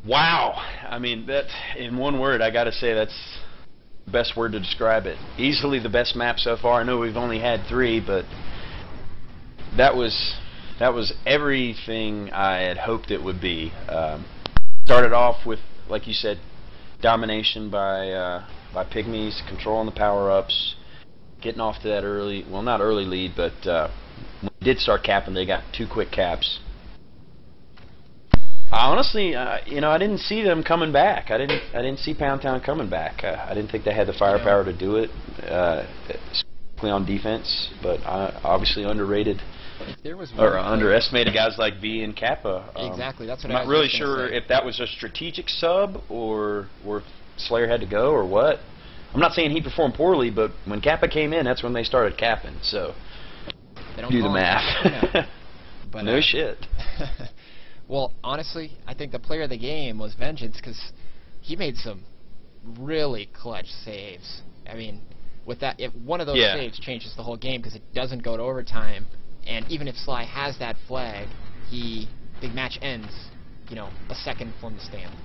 Wow. I mean, that in one word, I got to say that's the best word to describe it. Easily the best map so far. I know we've only had 3, but that was everything I had hoped it would be. Started off with, like you said, domination by Pygmies, controlling the power-ups, getting off to that early, well, not early lead, but when they did start capping, they got 2 quick caps. Honestly, you know, I didn't see them coming back. I didn't see Poundtown coming back. I didn't think they had the firepower to do it, especially on defense. But obviously underrated or underestimated guys like V and Kappa. Exactly, that's what I'm not really sure if that was a strategic sub or if Slayer had to go or what. I'm not saying he performed poorly, but when Kappa came in, that's when they started capping. So do the math. But, no shit. Well, honestly, I think the player of the game was Vengeance because he made some really clutch saves. I mean, with that, if one of those saves changes the whole game because it doesn't go to overtime, and even if Sly has that flag, the match ends, you know, a second from the stand.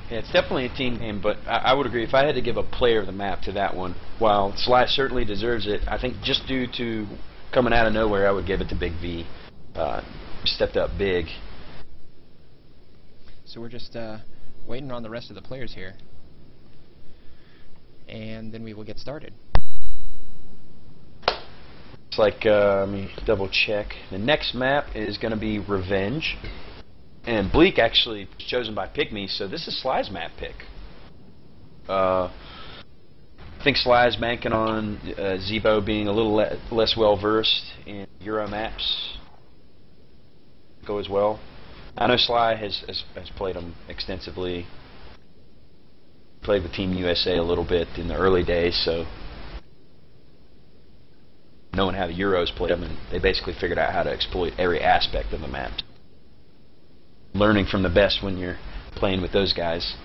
Yeah, it's definitely a team game, but I would agree. If I had to give a player of the map to that one, while Sly certainly deserves it, I think just due to coming out of nowhere, I would give it to Big V. Stepped up big. So we're just waiting on the rest of the players here, and then we will get started. It's like, let me double check. The next map is going to be Revenge, and Bleak actually was chosen by Pygmies, so this is Sly's map pick. I think Sly's banking on Zebo being a little less well versed in Euro maps. Go as well. I know Sly has played them extensively. Played with Team USA a little bit in the early days, so knowing how the Euros played them, and they basically figured out how to exploit every aspect of the map. Learning from the best when you're playing with those guys.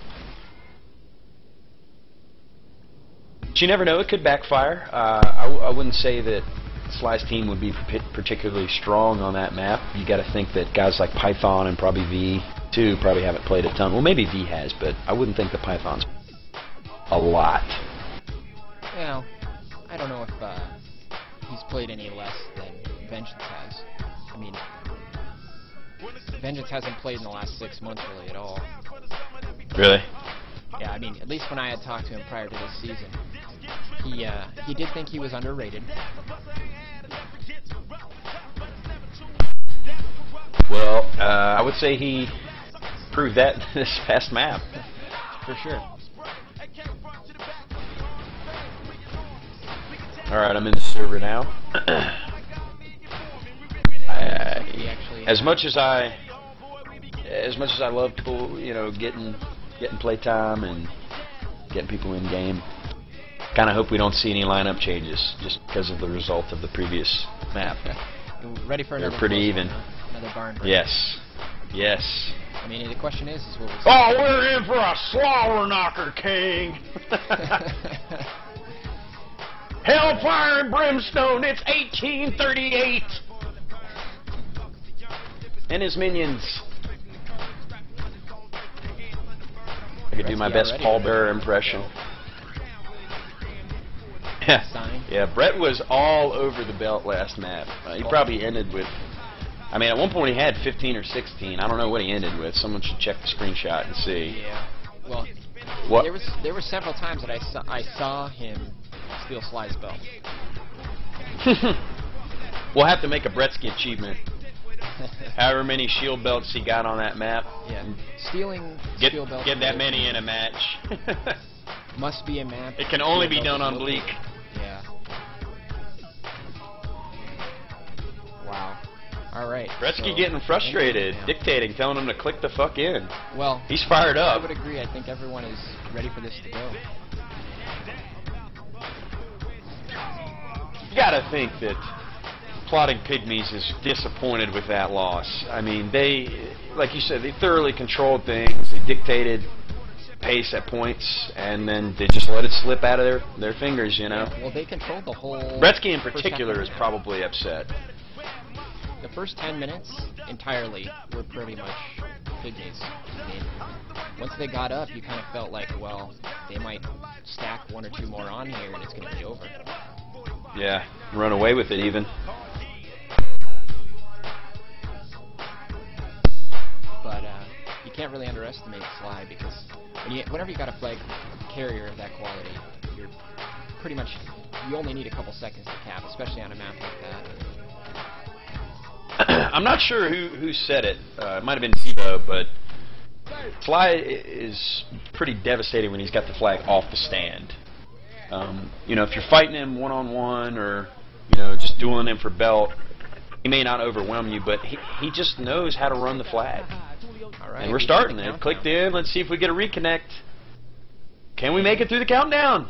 But you never know, it could backfire. I wouldn't say that Sly's team would be particularly strong on that map. You got to think that guys like Python and probably V2 probably haven't played a ton. Well, maybe V has, but I wouldn't think that Python's a lot. Well, I don't know if he's played any less than Vengeance has. I mean, Vengeance hasn't played in the last 6 months really at all. Really? Yeah, I mean, at least when I had talked to him prior to this season, he did think he was underrated. Well, I would say he proved that this past map. For sure. Alright, I'm in the server now. As much as I love people, you know, getting playtime and getting people in game, kind of hope we don't see any lineup changes just because of the result of the previous map. Ready for another? They're pretty even. Another barn break. Yes. Yes. I mean, the question is will we see? Oh, we're in for a slobber knocker, King. Hellfire and brimstone. It's 1838. And his minions. I could do my best Paul Bearer impression. Yeah, Brett was all over the belt last map. He probably ended with, I mean, at one point he had 15 or 16. I don't know what he ended with. Someone should check the screenshot and see. Yeah. Well, what? There were several times that I saw him steal Sly's belt. We'll have to make a Bretsky achievement. However many shield belts he got on that map. Yeah. Stealing shield belts. Get that many in a match. Must be a map. It can only be done on Bleak. Yeah. Wow. All right. Bretsky getting frustrated, dictating, telling him to click the fuck in. Well, he's fired up. I would agree. I think everyone is ready for this to go. You gotta think that Plotting Pygmies is disappointed with that loss. I mean, they, like you said, they thoroughly controlled things. They dictated pace at points, and then they just let it slip out of their fingers, you know. Well, they controlled the whole. Bretsky in particular is probably upset. The first 10 minutes entirely were pretty much Pygmies. I mean, once they got up, you kind of felt like, well, they might stack one or two more on here and it's going to be over. Yeah, run away with it even. But you can't really underestimate Sly because whenever you got a flag carrier of that quality, you're pretty much, you only need a couple seconds to cap, especially on a map like that. I'm not sure who said it. It might have been Debo, but Sly is pretty devastating when he's got the flag off the stand. You know, if you're fighting him one-on-one or, you know, just dueling him for belt, he may not overwhelm you, but he just knows how to run the flag. All right, and we're starting. They've clicked in. Let's see if we get a reconnect. Can we make it through the countdown?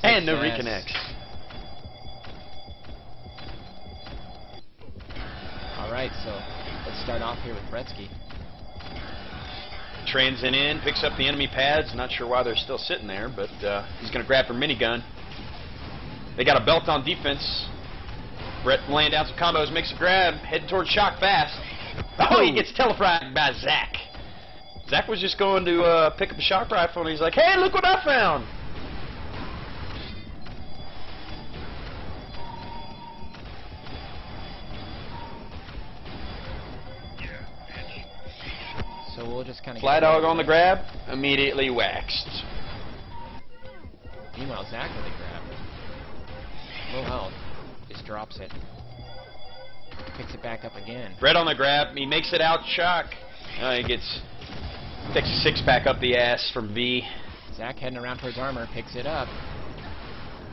And no reconnects. Alright, so let's start off here with Bretsky. Trains in, picks up the enemy pads. Not sure why they're still sitting there, but he's going to grab her minigun. They got a belt on defense. Brett laying down some combos, makes a grab, heading towards Shock fast. Oh, he gets telefragged by Zach. Zach was just going to pick up a shock rifle, and he's like, hey, look what I found. So we'll just kind of Fly Dog on the grab, immediately waxed. Meanwhile, Zach on the grab. Low health. Just drops it. Picks it back up again. Brett on the grab, he makes it out Shock. He takes a six-pack up the ass from V. Zach heading around towards armor, picks it up.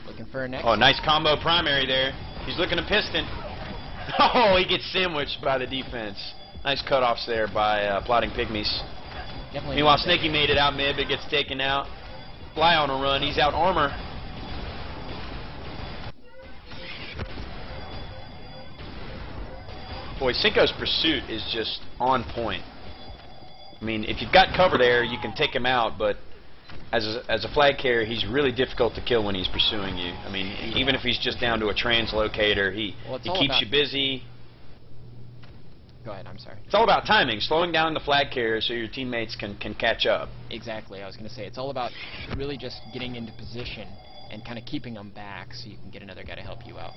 Looking for a next. Oh, nice combo primary there. He's looking to piston. Oh, he gets sandwiched by the defense. Nice cutoffs there by Plotting Pygmies. Definitely. Meanwhile, Snaky made it out mid, but gets taken out. Fly on a run. He's out armor. Boy, Cinco's pursuit is just on point. I mean, if you've got cover there, you can take him out, but as a flag carrier, he's really difficult to kill when he's pursuing you. I mean, even if he's just down to a translocator, he keeps you busy. Go ahead, I'm sorry. It's all about timing, slowing down the flag carrier so your teammates can catch up. Exactly, I was going to say, it's all about really just getting into position and kind of keeping them back so you can get another guy to help you out.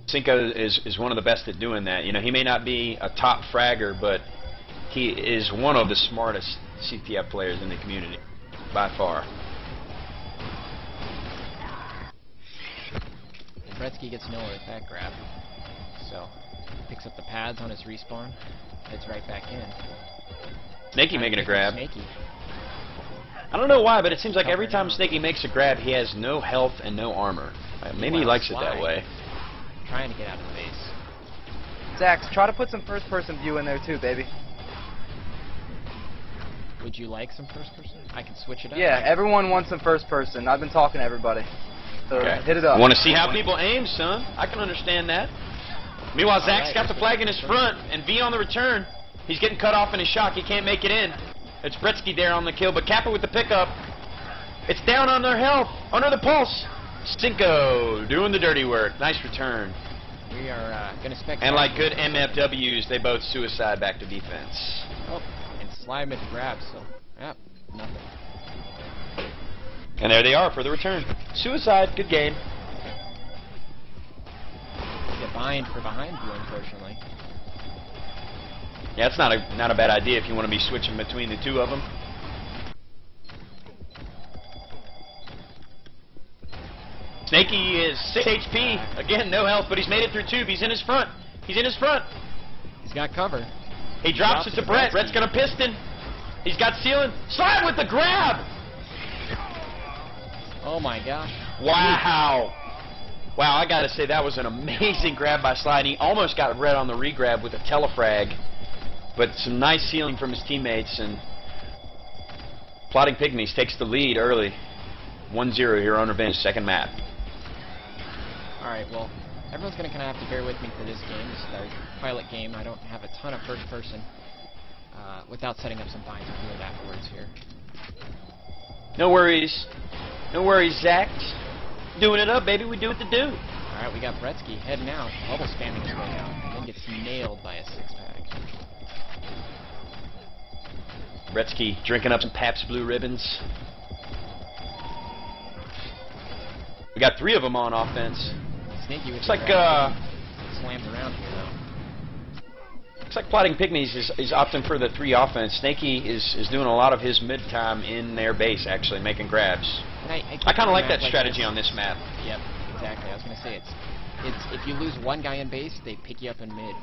Cinco is one of the best at doing that. You know, he may not be a top fragger, but he is one of the smartest CTF players in the community, by far. And Bretsky gets nowhere with that grab, so picks up the pads on his respawn, heads right back in. Snaky making a grab. Snaky. I don't know why, but it seems like every time Snaky makes a grab, he has no health and no armor. Maybe he likes it that way. Trying to get out of the base. Zax, try to put some first-person view in there too, baby. Would you like some first-person? I can switch it up. Yeah, everyone wants some first-person. I've been talking to everybody. So hit it up. Want to see how people aim, son? I can understand that. Meanwhile, Zach's got the flag in his front, and V on the return. He's getting cut off in his shock. He can't make it in. It's Bretsky there on the kill, but Kappa with the pickup. It's down on their health, under the pulse. Cinco doing the dirty work. Nice return. We are going to spec. And like good MFWs, they both suicide back to defense. Oh, and slide with the grab, so, yep, nothing. And there they are for the return. Suicide, good game. Get bind for behind you, unfortunately. Yeah, it's not a bad idea if you want to be switching between the two of them. Snaky is 6 HP. Again, no health, but he's made it through tube. He's in his front. He's in his front. He's got cover. He drops it to Brett. Brett's going to piston. He's got ceiling. Slide with the grab. Oh my gosh. Wow. Wow, I got to say that was an amazing grab by Slide. He almost got Brett on the regrab with a telefrag. But some nice sealing from his teammates, and Plotting Pygmies takes the lead early. 1-0 here on Revenge, second map. Alright, well, everyone's going to kind of have to bear with me for this game. This is our pilot game. I don't have a ton of first person without setting up some binds and doing it afterwards here. No worries. No worries, Zach. Doing it up, baby. We do what to do. Alright, we got Bretsky heading out, bubble spamming his way out, and then gets nailed by a six-pack. Gretzky drinking up some Pabst Blue Ribbons. We got 3 of them on offense. Sneaky with looks like slammed around here though. Looks like Plotting Pygmies is opting for the 3 offense. Snaky is doing a lot of his mid time in their base, actually making grabs. I kind of like that strategy on this map. Yep, exactly. I was gonna say it's if you lose one guy in base, they pick you up in mid.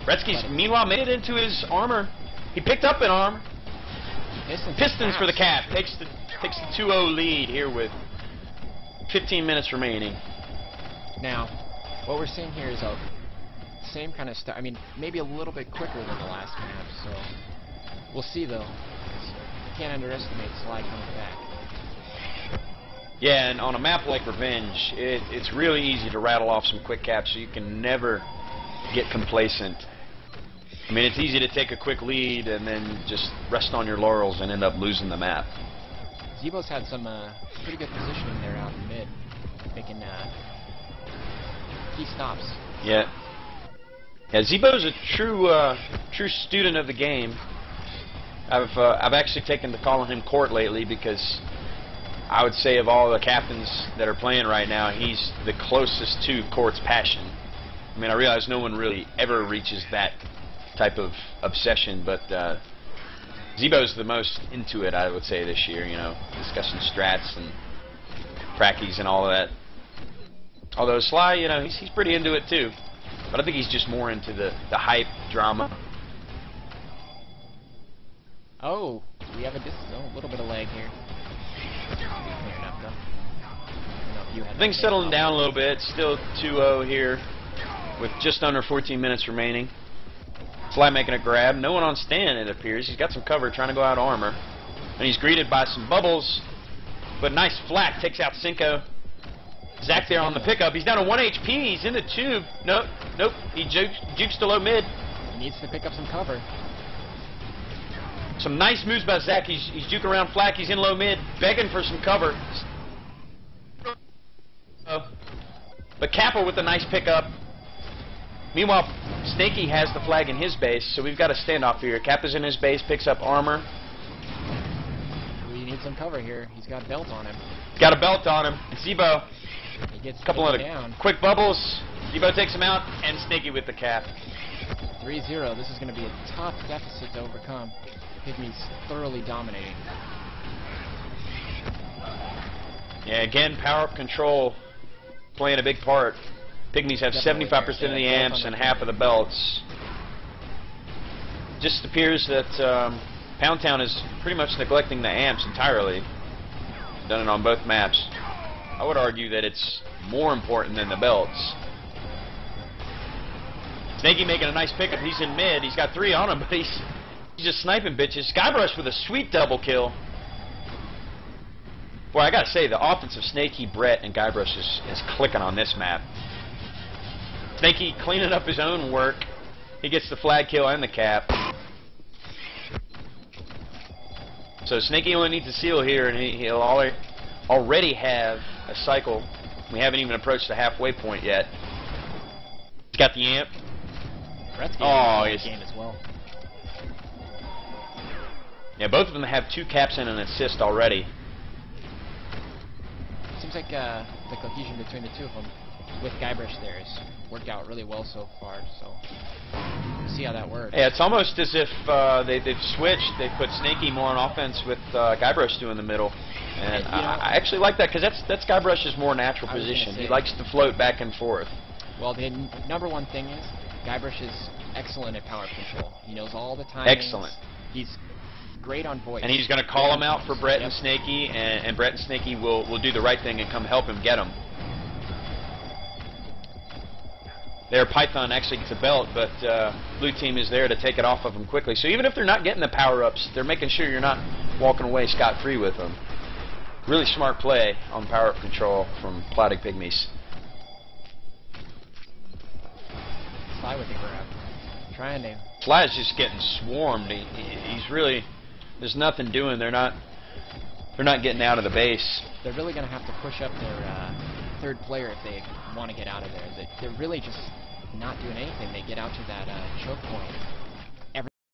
Gretzky's meanwhile made it into his armor. He picked up an armor. Pistons for the cap. Takes the 2-0 lead here with 15 minutes remaining. Now, what we're seeing here is a same kind of stuff. I mean, maybe a little bit quicker than the last map. So we'll see though. You can't underestimate Sly coming back. Yeah, and on a map like Revenge, it's really easy to rattle off some quick caps, so you can never get complacent. I mean, it's easy to take a quick lead and then just rest on your laurels and end up losing the map. Zebo's had some pretty good positioning there out in mid, making key stops. Yeah. Yeah, Zebo's a true student of the game. I've actually taken to calling him Court lately because I would say of all the captains that are playing right now, he's the closest to Court's passion. I mean, I realize no one really ever reaches that type of obsession, but Zebo's the most into it, I would say, this year, you know, discussing strats and prackies and all of that. Although Sly, you know, he's pretty into it too, but I think he's just more into the hype drama. Oh, we have a little bit of lag here. Clear enough, though. Things settling down a little bit. Still 2-0 here with just under 14 minutes remaining. Sly making a grab. No one on stand, it appears. He's got some cover trying to go out armor. And he's greeted by some bubbles. But nice flak takes out Cinco. Zach there on the pickup. He's down to 1 HP. He's in the tube. Nope. He jukes to low mid. He needs to pick up some cover. Some nice moves by Zach. He's juking around flak. He's in low mid, begging for some cover. But Kappa with a nice pickup. Meanwhile, Snaky has the flag in his base, so we've got a standoff here. Kappa's in his base, picks up armor. We need some cover here. He's got a belt on him. Got a belt on him. Zebo, he gets a couple of quick bubbles. Zebo takes him out, and Snaky with the cap. 3-0. This is going to be a tough deficit to overcome. Pygmies thoroughly dominating. Yeah, again, power up control playing a big part. Pygmies have 75% of the amps and half of the belts. Just appears that Poundtown is pretty much neglecting the amps entirely. Done it on both maps. I would argue that it's more important than the belts. Snaky making a nice pickup. He's in mid. He's got 3 on him, but he's just sniping bitches. Skybrush with a sweet double kill. Boy, I gotta say, the offense of Snaky, Brett, and Guybrush is clicking on this map. Snaky cleaning up his own work. He gets the flag kill and the cap. So Snaky only needs a seal here, and he'll already have a cycle. We haven't even approached the halfway point yet. He's got the amp. Brett's game as well. Yeah, both of them have 2 caps and an assist already. Seems like the cohesion between the 2 of them with Guybrush there has worked out really well so far, so we'll see how that works. Yeah, it's almost as if they've switched. They put Snaky more on offense with Guybrush doing the middle. And I actually like that because that's Guybrush's more natural position. He likes to float back and forth. Well, the number one thing is Guybrush is excellent at power control. He knows all the timings. Excellent. He's great on voice. And he's going to call him out for Brett and Snaky, and Brett and Snaky will do the right thing and come help him get him. There, Python actually gets a belt, but blue team is there to take it off of him quickly. So even if they're not getting the power-ups, they're making sure you're not walking away scot-free with them. Really smart play on power-up control from Plotting Pygmies. Sly with the grab. Trying to. Sly's just getting swarmed. He's really. There's nothing doing. They're not getting out of the base. They're really going to have to push up their third player if they want to get out of there. They're really just not doing anything. They get out to that choke point.